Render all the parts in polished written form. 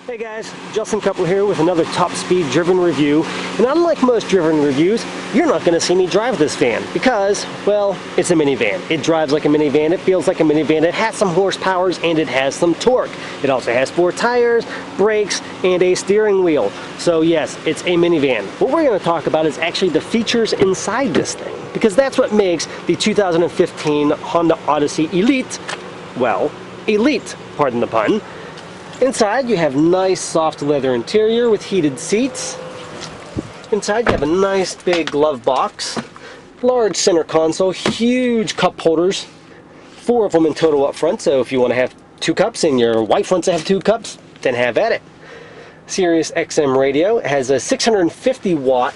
Hey guys, Justin Cupler here with another top speed driven review, and unlike most driven reviews, you're not going to see me drive this van because, well, it's a minivan. It drives like a minivan, it feels like a minivan, it has some horsepowers, and it has some torque. It also has 4 tires, brakes, and a steering wheel. So yes, it's a minivan. What we're going to talk about is actually the features inside this thing, because that's what makes the 2015 Honda Odyssey Elite, well, elite, pardon the pun. Inside you have nice soft leather interior with heated seats. Inside you have a nice big glove box, large center console, huge cup holders, 4 of them in total up front, so if you want to have 2 cups and your wife wants to have 2 cups, then have at it. Sirius XM radio. It has a 650 watt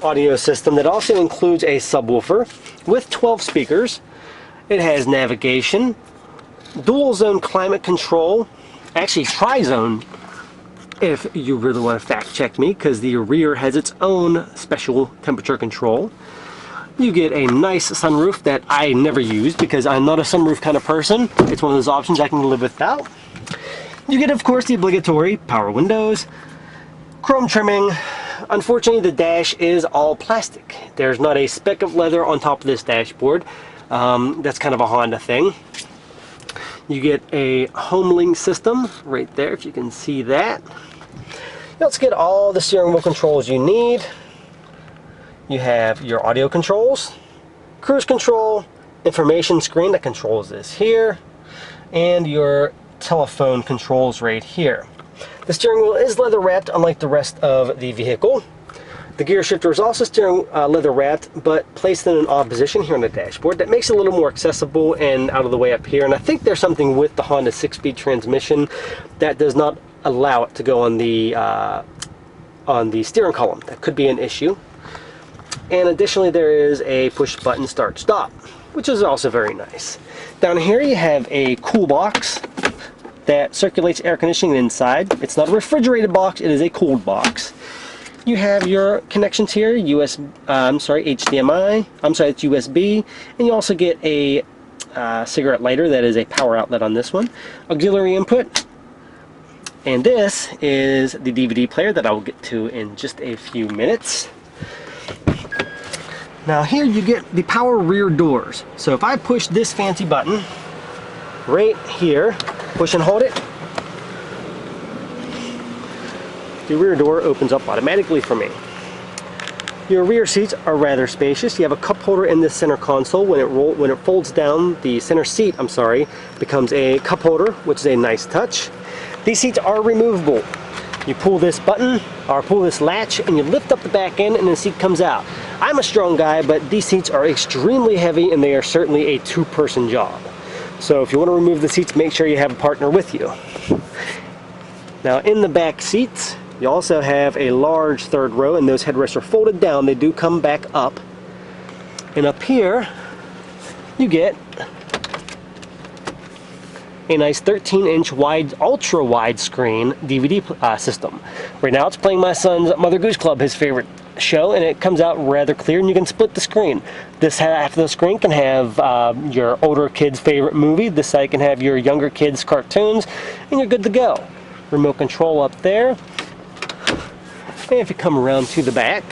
audio system that also includes a subwoofer with 12 speakers. It has navigation, dual zone climate control, actually tri-zone if you really want to fact check me, because the rear has its own special temperature control. You get a nice sunroof that I never use because I'm not a sunroof kind of person. It's one of those options I can live without. You get, of course, the obligatory power windows, chrome trimming. Unfortunately, the dash is all plastic. There's not a speck of leather on top of this dashboard. That's kind of a Honda thing. You get a HomeLink system right there, if you can see that. You also get all the steering wheel controls you need. You have your audio controls, cruise control, information screen that controls this here, and your telephone controls right here. The steering wheel is leather wrapped, unlike the rest of the vehicle. The gear shifter is also leather wrapped, but placed in an odd position here on the dashboard. That makes it a little more accessible and out of the way up here. And I think there's something with the Honda 6-speed transmission that does not allow it to go on the steering column. That could be an issue. And additionally, there is a push-button start-stop, which is also very nice. Down here you have a cool box that circulates air conditioning inside. It's not a refrigerated box, it is a cooled box. You have your connections here, HDMI, it's USB, and you also get a cigarette lighter that is a power outlet on this one, auxiliary input, and this is the DVD player that I will get to in just a few minutes. Now here you get the power rear doors. So if I push this fancy button right here, push and hold it, the rear door opens up automatically for me. Your rear seats are rather spacious. You have a cup holder in the center console. When it folds down, the center seat, becomes a cup holder, which is a nice touch. These seats are removable. You pull this button, or pull this latch, and you lift up the back end, and the seat comes out. I'm a strong guy, but these seats are extremely heavy, and they are certainly a 2-person job. So if you want to remove the seats, make sure you have a partner with you. Now in the back seats, you also have a large third row, and those headrests are folded down. They do come back up. And up here, you get a nice 13-inch wide, ultra-wide screen DVD system. Right now it's playing my son's Mother Goose Club, his favorite show, and it comes out rather clear, and you can split the screen. This half of the screen can have your older kids' favorite movie. This side can have your younger kids' cartoons, and you're good to go. Remote control up there. And if you come around to the back,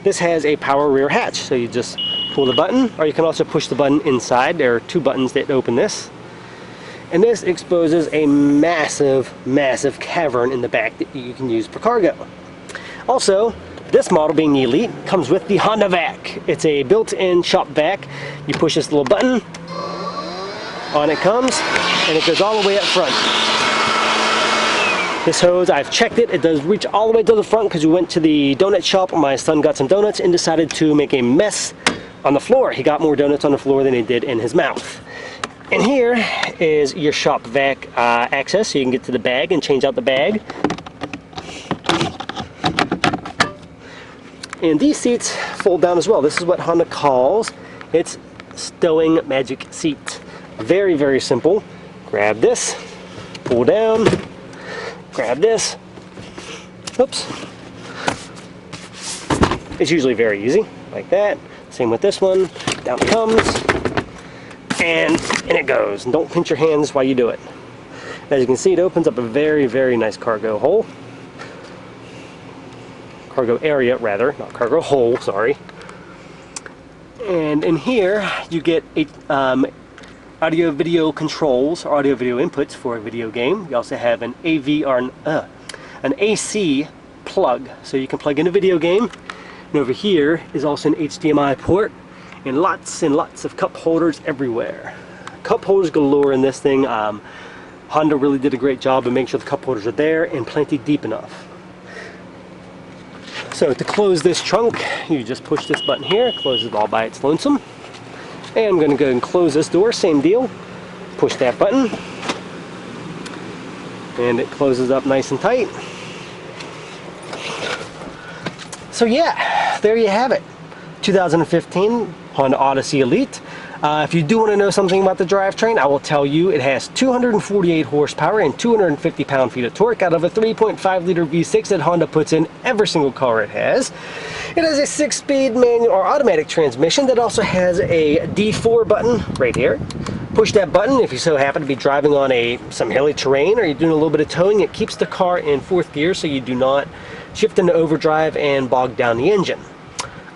this has a power rear hatch. So you just pull the button, or you can also push the button inside. There are 2 buttons that open this. And this exposes a massive, massive cavern in the back that you can use for cargo. Also, this model, being the Elite, comes with the HondaVac. It's a built-in shop vac. You push this little button, on it comes, and it goes all the way up front. This hose, I've checked it, it does reach all the way to the front because we went to the donut shop. My son got some donuts and decided to make a mess on the floor. He got more donuts on the floor than he did in his mouth. And here is your shop vac access, so you can get to the bag and change out the bag. And these seats fold down as well. This is what Honda calls its stowing magic seat. Very, very simple. Grab this, pull down, grab this, oops. It's usually very easy, like that. Same with this one, down it comes, and it goes. And don't pinch your hands while you do it. As you can see, it opens up a very, very nice cargo hole. Cargo area, rather, not cargo hole, sorry. And in here, you get audio video controls, or audio video inputs for a video game. You also have an an AC plug, so you can plug in a video game. And over here is also an HDMI port, and lots of cup holders everywhere. Cup holders galore in this thing. Honda really did a great job of making sure the cup holders are there and plenty deep enough. So to close this trunk, you just push this button here, it closes all by its lonesome. And I'm going to go and close this door, same deal. Push that button, and it closes up nice and tight. So yeah, there you have it. 2015 Honda Odyssey Elite. If you do want to know something about the drivetrain, I will tell you it has 248 horsepower and 250 pound-feet of torque out of a 3.5 liter V6 that Honda puts in every single car it has. It has a 6-speed manual or automatic transmission that also has a D4 button right here. Push that button if you so happen to be driving on some hilly terrain or you're doing a little bit of towing. It keeps the car in 4th gear so you do not shift into overdrive and bog down the engine.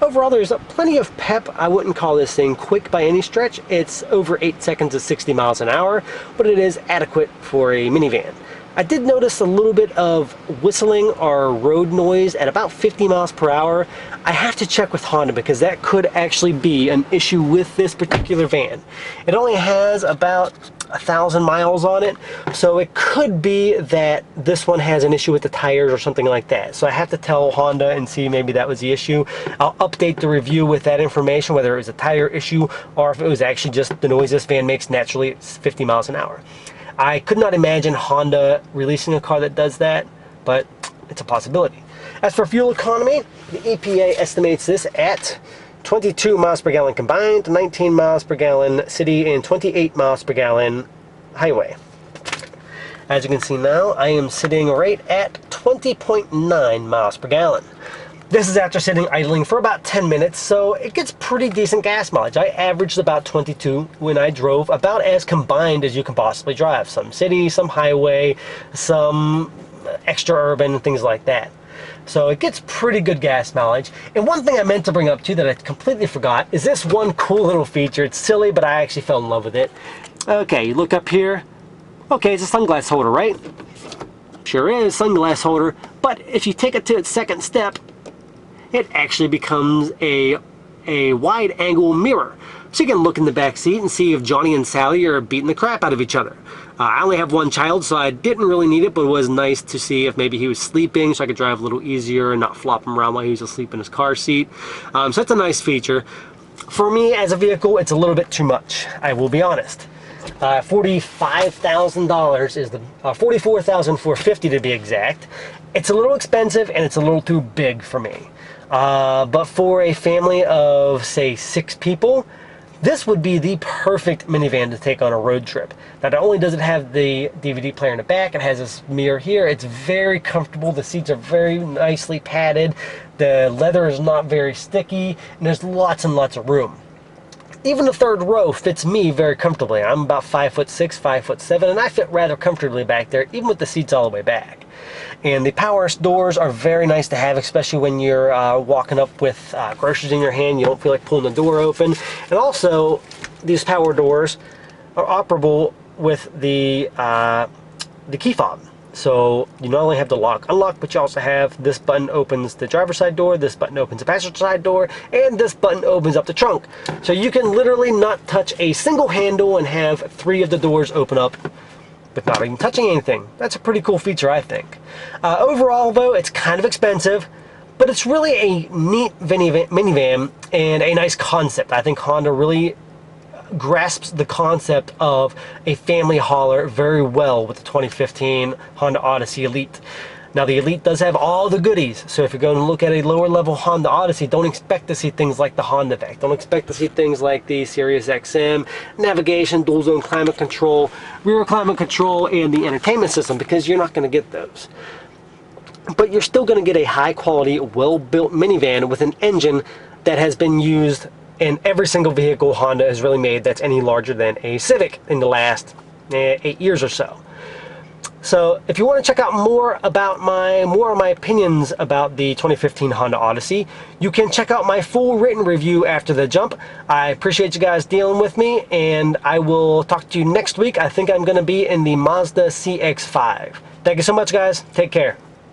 Overall, there's plenty of pep. I wouldn't call this thing quick by any stretch. It's over 8 seconds at 60 miles an hour, but it is adequate for a minivan. I did notice a little bit of whistling or road noise at about 50 miles per hour. I have to check with Honda because that could actually be an issue with this particular van. It only has about 1,000 miles on it, so it could be that this one has an issue with the tires or something like that. So I have to tell Honda and see maybe that was the issue. I'll update the review with that information, whether it was a tire issue or if it was actually just the noise this van makes naturally at 50 miles an hour. I could not imagine Honda releasing a car that does that, but it's a possibility. As for fuel economy, the EPA estimates this at 22 miles per gallon combined, 19 miles per gallon city, and 28 miles per gallon highway. As you can see now, I am sitting right at 20.9 miles per gallon. This is after sitting idling for about 10 minutes, so it gets pretty decent gas mileage. I averaged about 22 when I drove, about as combined as you can possibly drive. Some city, some highway, some extra urban, things like that. So it gets pretty good gas mileage. And one thing I meant to bring up too that I completely forgot is this one cool little feature. It's silly, but I actually fell in love with it. Okay, you look up here. Okay, it's a sunglass holder, right? Sure is, sunglass holder. But if you take it to its second step, it actually becomes a wide angle mirror. So you can look in the back seat and see if Johnny and Sally are beating the crap out of each other. I only have one child, so I didn't really need it, but it was nice to see if maybe he was sleeping so I could drive a little easier and not flop him around while he was asleep in his car seat. So that's a nice feature. For me as a vehicle, it's a little bit too much, I will be honest. $45,000 is the $44,450 to be exact. It's a little expensive and it's a little too big for me. But for a family of say 6 people, this would be the perfect minivan to take on a road trip. Not only does it have the DVD player in the back, it has this mirror here. It's very comfortable. The seats are very nicely padded. The leather is not very sticky, and there's lots and lots of room. Even the third row fits me very comfortably. I'm about 5'6", 5'7", and I fit rather comfortably back there, even with the seats all the way back. And the power doors are very nice to have, especially when you're walking up with groceries in your hand. You don't feel like pulling the door open. And also, these power doors are operable with the key fob. So you not only have the lock unlock, but you also have this button opens the driver's side door, this button opens the passenger side door, and this button opens up the trunk. So you can literally not touch a single handle and have 3 of the doors open up without even touching anything. That's a pretty cool feature, I think. Overall, though, it's kind of expensive, but it's really a neat minivan and a nice concept. I think Honda really grasps the concept of a family hauler very well with the 2015 Honda Odyssey Elite. Now the Elite does have all the goodies, so if you're going to look at a lower level Honda Odyssey, don't expect to see things like the HondaVac. Don't expect to see things like the Sirius XM, navigation, dual zone climate control, rear climate control, and the entertainment system, because you're not going to get those. But you're still going to get a high quality, well-built minivan with an engine that has been used in every single vehicle Honda has really made that's any larger than a Civic in the last 8 years or so. So if you want to check out more of my opinions about the 2015 Honda Odyssey, you can check out my full written review after the jump. I appreciate you guys dealing with me, and I will talk to you next week. I think I'm going to be in the Mazda CX-5. Thank you so much, guys. Take care.